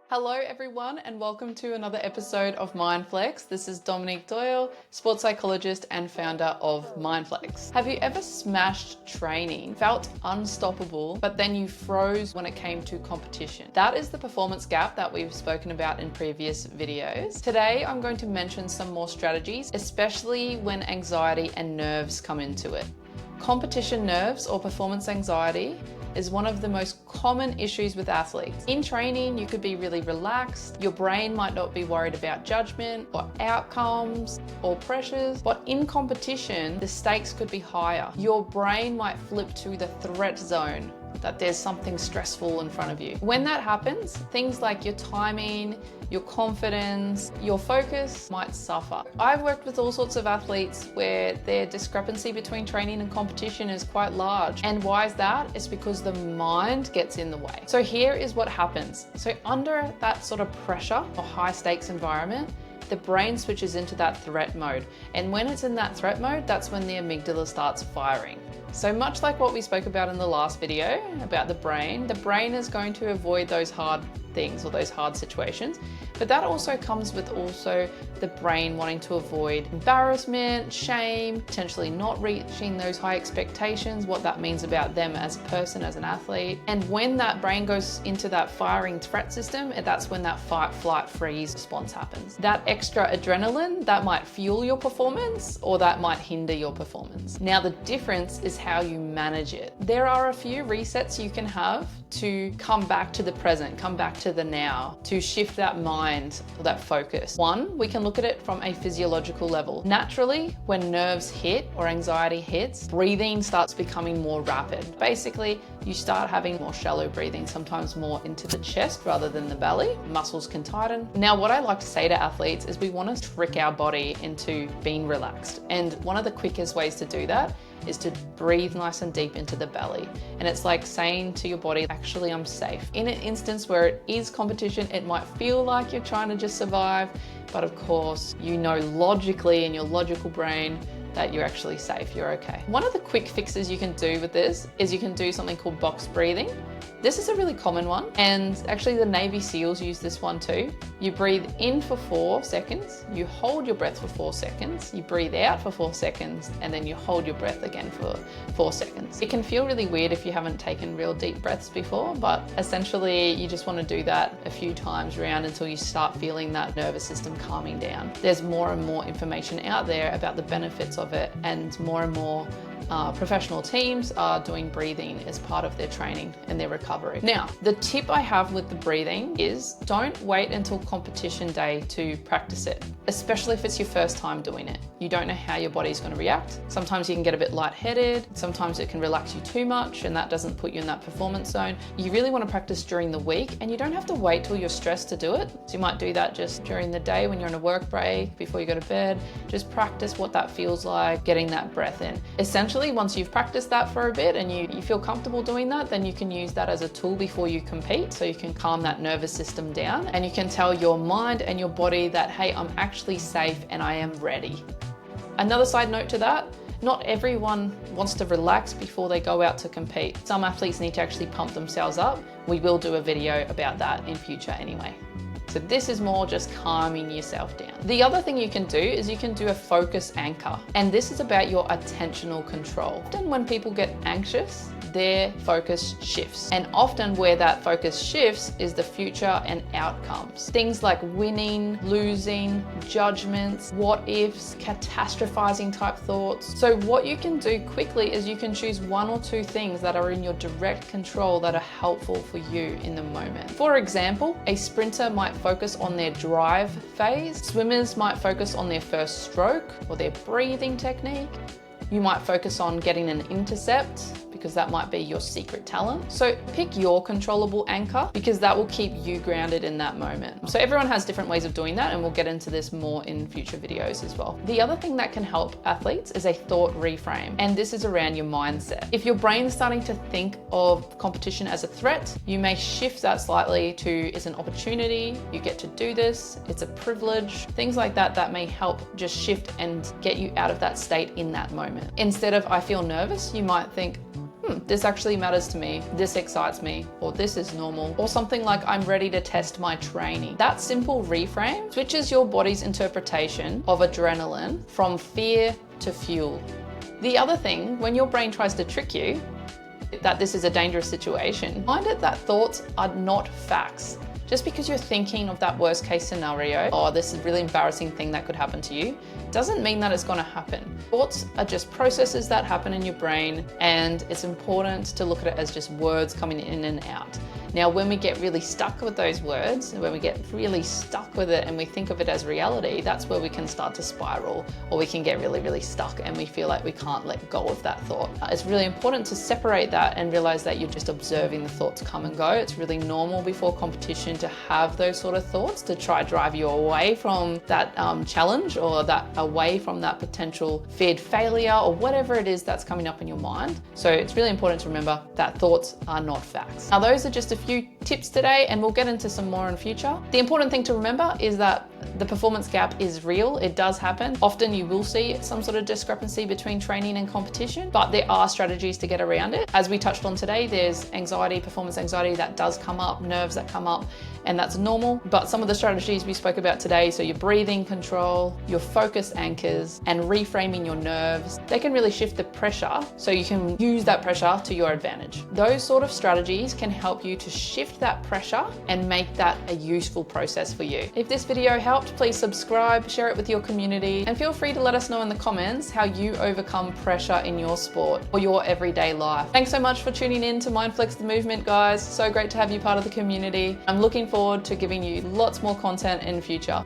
Hello everyone and welcome to another episode of MINDFLEX. This is Dominique Doyle, Sport Psychologist and founder of MINDFLEX. Have you ever smashed training, felt unstoppable, but then you froze when it came to competition? That is the performance gap that we've spoken about in previous videos. Today I'm going to mention some more strategies, especially when anxiety and nerves come into it. Competition nerves or performance anxiety is one of the most common issues with athletes. In training, you could be really relaxed. Your brain might not be worried about judgment or outcomes or pressures, but in competition, the stakes could be higher. Your brain might flip to the threat zone, that there's something stressful in front of you. When that happens, things like your timing, your confidence, your focus might suffer. I've worked with all sorts of athletes where their discrepancy between training and competition is quite large. And why is that? It's because the mind gets in the way. So here is what happens. So under that sort of pressure or high stakes environment, the brain switches into that threat mode. And when it's in that threat mode, that's when the amygdala starts firing. So much like what we spoke about in the last video about the brain is going to avoid those hard things or those hard situations. But that also comes with the brain wanting to avoid embarrassment, shame, potentially not reaching those high expectations, what that means about them as a person, as an athlete. And when that brain goes into that firing threat system, that's when that fight, flight, freeze response happens. That extra adrenaline, that might fuel your performance or that might hinder your performance. Now the difference is how you manage it. There are a few resets you can have to come back to the present, come back to the now, to shift that mind or that focus. One, we can look at it from a physiological level. Naturally, when nerves hit or anxiety hits, breathing starts becoming more rapid. Basically, you start having more shallow breathing, sometimes more into the chest rather than the belly. Muscles can tighten. Now, what I like to say to athletes is we want to trick our body into being relaxed. And one of the quickest ways to do that is to breathe nice and deep into the belly. And it's like saying to your body, actually, I'm safe. In an instance where it is competition, it might feel like you're trying to just survive, but of course, you know logically in your logical brain that you're actually safe, you're okay. One of the quick fixes you can do with this is you can do something called box breathing. This is a really common one, and actually the Navy SEALs use this one too. You breathe in for 4 seconds, you hold your breath for 4 seconds, you breathe out for 4 seconds, and then you hold your breath again for 4 seconds. It can feel really weird if you haven't taken real deep breaths before, but essentially you just want to do that a few times around until you start feeling that nervous system calming down. There's more and more information out there about the benefits of it, and more professional teams are doing breathing as part of their training and their recovery. Now, the tip I have with the breathing is don't wait until competition day to practice it, especially if it's your first time doing it. You don't know how your body's going to react. Sometimes you can get a bit lightheaded. Sometimes it can relax you too much and that doesn't put you in that performance zone. You really want to practice during the week, and you don't have to wait till you're stressed to do it. So you might do that just during the day when you're on a work break, before you go to bed. Just practice what that feels like, getting that breath in. Essentially, once you've practiced that for a bit and you feel comfortable doing that, then you can use that as a tool before you compete, so you can calm that nervous system down and you can tell your mind and your body that, hey, I'm actually safe and I am ready. Another side note to that, not everyone wants to relax before they go out to compete. Some athletes need to actually pump themselves up. We will do a video about that in future anyway. So this is more just calming yourself down. The other thing you can do is you can do a focus anchor. And this is about your attentional control. Often when people get anxious, their focus shifts. And often where that focus shifts is the future and outcomes. Things like winning, losing, judgments, what ifs, catastrophizing type thoughts. So what you can do quickly is you can choose 1 or 2 things that are in your direct control that are helpful for you in the moment. For example, a sprinter might focus on their drive phase. Swimmers might focus on their first stroke or their breathing technique. You might focus on getting an intercept, because that might be your secret talent. So pick your controllable anchor, because that will keep you grounded in that moment. So everyone has different ways of doing that, and we'll get into this more in future videos as well. The other thing that can help athletes is a thought reframe, and this is around your mindset. If your brain's starting to think of competition as a threat, you may shift that slightly to it's an opportunity, you get to do this, it's a privilege, things like that that may help just shift and get you out of that state in that moment. Instead of I feel nervous, you might think, this actually matters to me, this excites me, or this is normal, or something like I'm ready to test my training. That simple reframe switches your body's interpretation of adrenaline from fear to fuel. The other thing, when your brain tries to trick you that this is a dangerous situation, remind it that thoughts are not facts. Just because you're thinking of that worst case scenario, oh, this is a really embarrassing thing that could happen to you, doesn't mean that it's going to happen. Thoughts are just processes that happen in your brain, and it's important to look at it as just words coming in and out. Now, when we get really stuck with those words, when we get really stuck with it and we think of it as reality, that's where we can start to spiral, or we can get really, really stuck and we feel like we can't let go of that thought. It's really important to separate that and realize that you're just observing the thoughts come and go. It's really normal before competition to have those sort of thoughts, to try drive you away from that challenge, or that away from that potential feared failure, or whatever it is that's coming up in your mind. So it's really important to remember that thoughts are not facts. Now, those are just a few tips today, and we'll get into some more in future. The important thing to remember is that the performance gap is real. It does happen. Often you will see some sort of discrepancy between training and competition, but there are strategies to get around it. As we touched on today, there's anxiety, performance anxiety that does come up, nerves that come up, and that's normal. But some of the strategies we spoke about today, so your breathing control, your focus anchors, and reframing your nerves, they can really shift the pressure so you can use that pressure to your advantage. Those sort of strategies can help you to shift that pressure and make that a useful process for you. If this video helped, please subscribe, share it with your community, and feel free to let us know in the comments how you overcome pressure in your sport or your everyday life. Thanks so much for tuning in to MINDFLEX the Movement, guys. So great to have you part of the community. I'm looking forward to giving you lots more content in future.